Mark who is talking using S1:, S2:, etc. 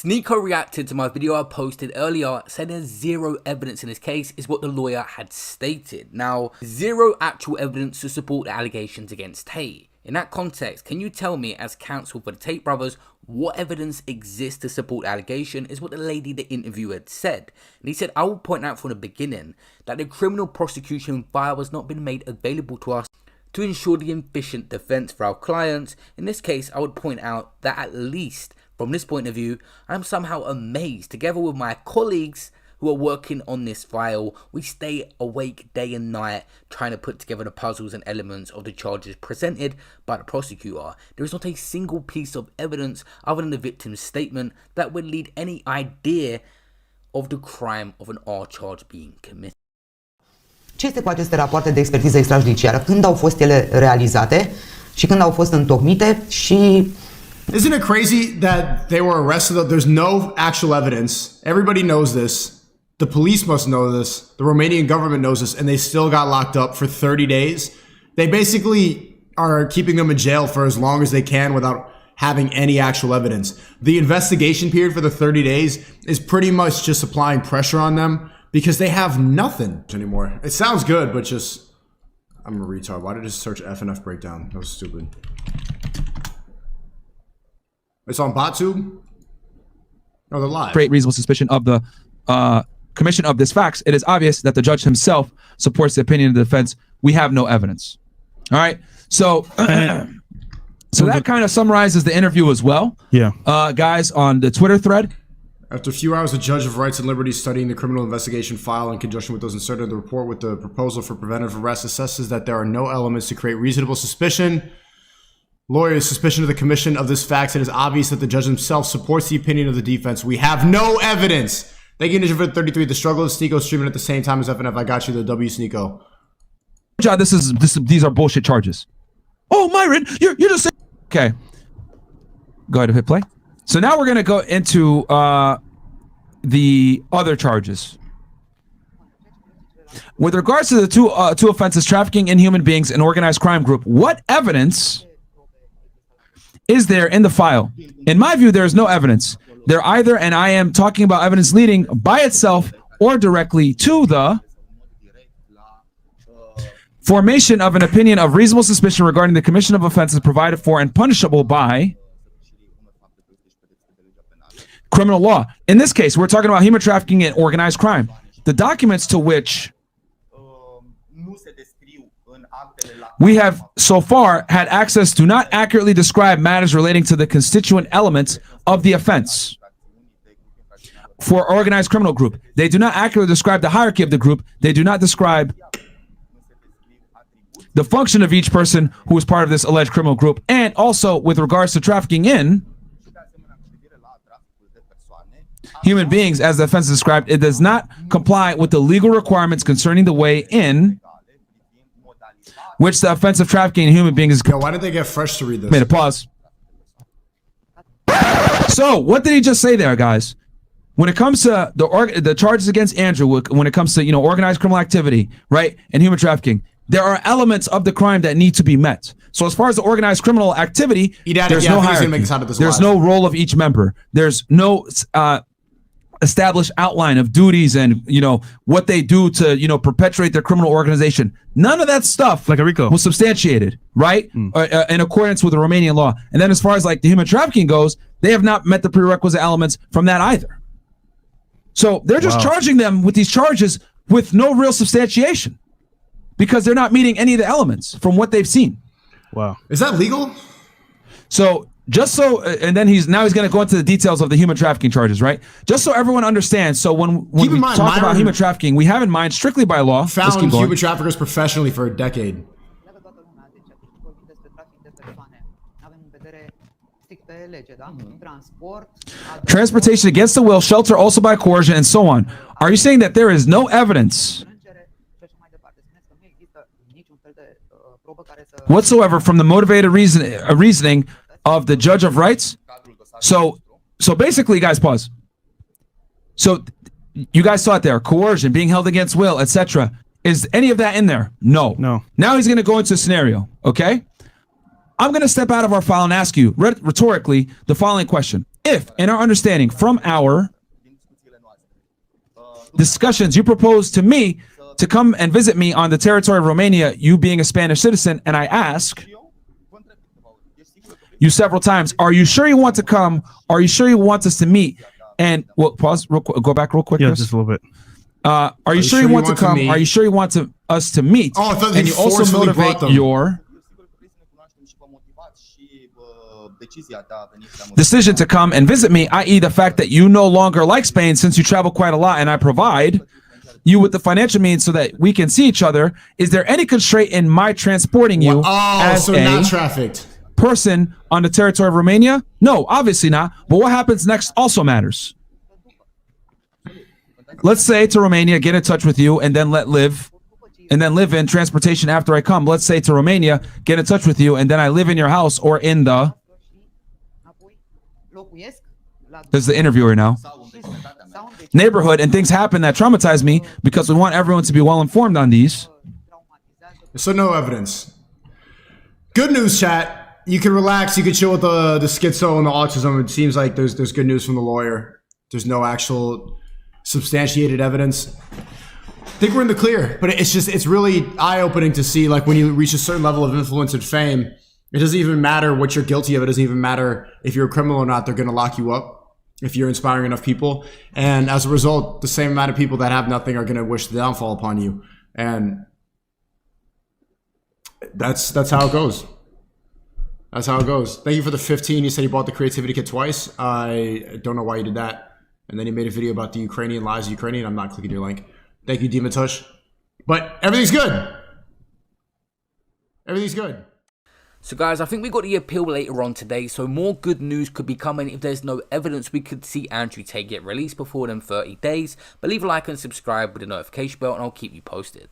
S1: Sneeko reacted to my video I posted earlier saying there's zero evidence in this case is what the lawyer had stated. Now, zero actual evidence to support the allegations against Tate. In that context, can you tell me as counsel for the Tate brothers what evidence exists to support the allegation is what the lady the interviewer had said. And he said, I will point out from the beginning that the criminal prosecution file has not been made available to us to ensure the efficient defense for our clients. In this case, I would point out that at least from this point of view, I'm somehow amazed. Together with my colleagues who are working on this file, we stay awake day and night trying to put together the puzzles and elements of the charges presented by the prosecutor. There is not a single piece of evidence other than the victim's statement that would lead any idea of the crime of an R charge being committed.
S2: Ce este cu aceste rapoarte de expertiză extrajudiciară? Când au fost ele realizate și când au fost întocmite și...
S3: Isn't it crazy that they were arrested? There's no actual evidence. Everybody knows this. The police must know this. The Romanian government knows this, and they still got locked up for 30 days. They basically are keeping them in jail for as long as they can without having any actual evidence. The investigation period for the 30 days is pretty much just applying pressure on them because they have nothing anymore. It sounds good, but just... I'm a retard. Why did I just search FNF breakdown? That was stupid. It's on BotTube? No, they're live.
S4: Create reasonable suspicion of the commission of this facts. It is obvious that the judge himself supports the opinion of the defense. We have no evidence. All right. So, so that kind of summarizes the interview as well.
S5: Yeah.
S4: Guys, on the Twitter thread.
S3: After a few hours, the Judge of Rights and Liberties studying the criminal investigation file in conjunction with those inserted in the report with the proposal for preventive arrest assesses that there are no elements to create reasonable suspicion. Lawyers' suspicion of the commission of this fact. It is obvious that the judge himself supports the opinion of the defense. We have no evidence. Thank you, Ninja for 33. The struggle of Sneeko streaming at the same time as FNF. I got you, the W Sneeko.
S4: These are bullshit charges. Oh, Myron, you're just saying. Okay. Go ahead and hit play. So now we're gonna go into the other charges. With regards to the two offenses, trafficking in human beings and organized crime group, what evidence is there in the file? In my view, there is no evidence. There either, and I am talking about evidence leading by itself or directly to the formation of an opinion of reasonable suspicion regarding the commission of offenses provided for and punishable by criminal law. In this case, we're talking about human trafficking and organized crime. The documents to which we have so far had access do not accurately describe matters relating to the constituent elements of the offense. For organized criminal group, they do not accurately describe the hierarchy of the group. They do not describe the function of each person who is part of this alleged criminal group. And also with regards to trafficking in human beings, as the offense is described, it does not comply with the legal requirements concerning the way in which the offense of trafficking in human beings is.
S3: Yo, why did they get Fresh to read this?
S4: Made a pause. So, what did he just say there, guys? When it comes to the charges against Andrew, when it comes to organized criminal activity, right, and human trafficking, there are elements of the crime that need to be met. So, as far as the organized criminal activity, there's no hierarchy. There's no role of each member. There's no established outline of duties and what they do to perpetuate their criminal organization. None of that stuff
S5: like a RICO
S4: was substantiated, right? In accordance with the Romanian law. And then as far as like the human trafficking goes, they have not met the prerequisite elements from that either. So they're just charging them with these charges with no real substantiation because they're not meeting any of the elements from what they've seen.
S5: Wow.
S3: Is that legal?
S4: So just so, and then he's going to go into the details of the human trafficking charges, right? Just so everyone understands. So when we talk about human trafficking, we have in mind strictly by law.
S3: Found human traffickers professionally for a decade.
S4: Transportation against the will, shelter also by coercion, and so on. Are you saying that there is no evidence whatsoever from the motivated reasoning of the judge of rights? So basically, guys, pause. So you guys saw it there, coercion, being held against will, etc. Is any of that in there? No. Now he's going to go into a scenario, okay? I'm going to step out of our file and ask you rhetorically the following question. if, in our understanding from our discussions, you propose to me to come and visit me on the territory of Romania, you being a Spanish citizen, and I ask you several times, are you sure you want to come? Are you sure you want us to meet? And well, pause, real quick, go back real quick.
S5: Yeah,
S4: Chris.
S5: just a little bit.
S4: Are you sure you want to come? Are you sure you want us to meet?
S3: Oh, I thought
S4: and
S3: he
S4: you also
S3: forcefully
S4: motivate
S3: brought them.
S4: your decision to come and visit me, i.e. the fact that you no longer like Spain since you travel quite a lot and I provide you with the financial means so that we can see each other. Is there any constraint in my transporting you as
S3: so
S4: a
S3: not trafficked.
S4: person on the territory of Romania? No, obviously not. But what happens next also matters. Let's say to Romania, get in touch with you and then live in transportation after I come. Let's say to Romania, get in touch with you and then I live in your house or in the... There's the interviewer now. Neighborhood, and things happen that traumatize me because we want everyone to be well informed on these.
S3: So no evidence. Good news, chat. You can relax. You can chill with the schizo and the autism. It seems like there's good news from the lawyer. There's no actual substantiated evidence. I think we're in the clear, but it's really eye-opening to see, like, when you reach a certain level of influence and fame, it doesn't even matter what you're guilty of. It doesn't even matter if you're a criminal or not. They're going to lock you up if you're inspiring enough people. And as a result, the same amount of people that have nothing are going to wish the downfall upon you. And that's how it goes. That's how it goes. Thank you for the 15. You said you bought the creativity kit twice. I don't know why you did that. And then he made a video about the Ukrainian lies of Ukrainian. I'm not clicking your link. Thank you, Demon Tush. But everything's good. Everything's good.
S1: So guys, I think we got the appeal later on today, so more good news could be coming. If there's no evidence, we could see Andrew Tate get released before them 30 days. But leave a like and subscribe with the notification bell and I'll keep you posted.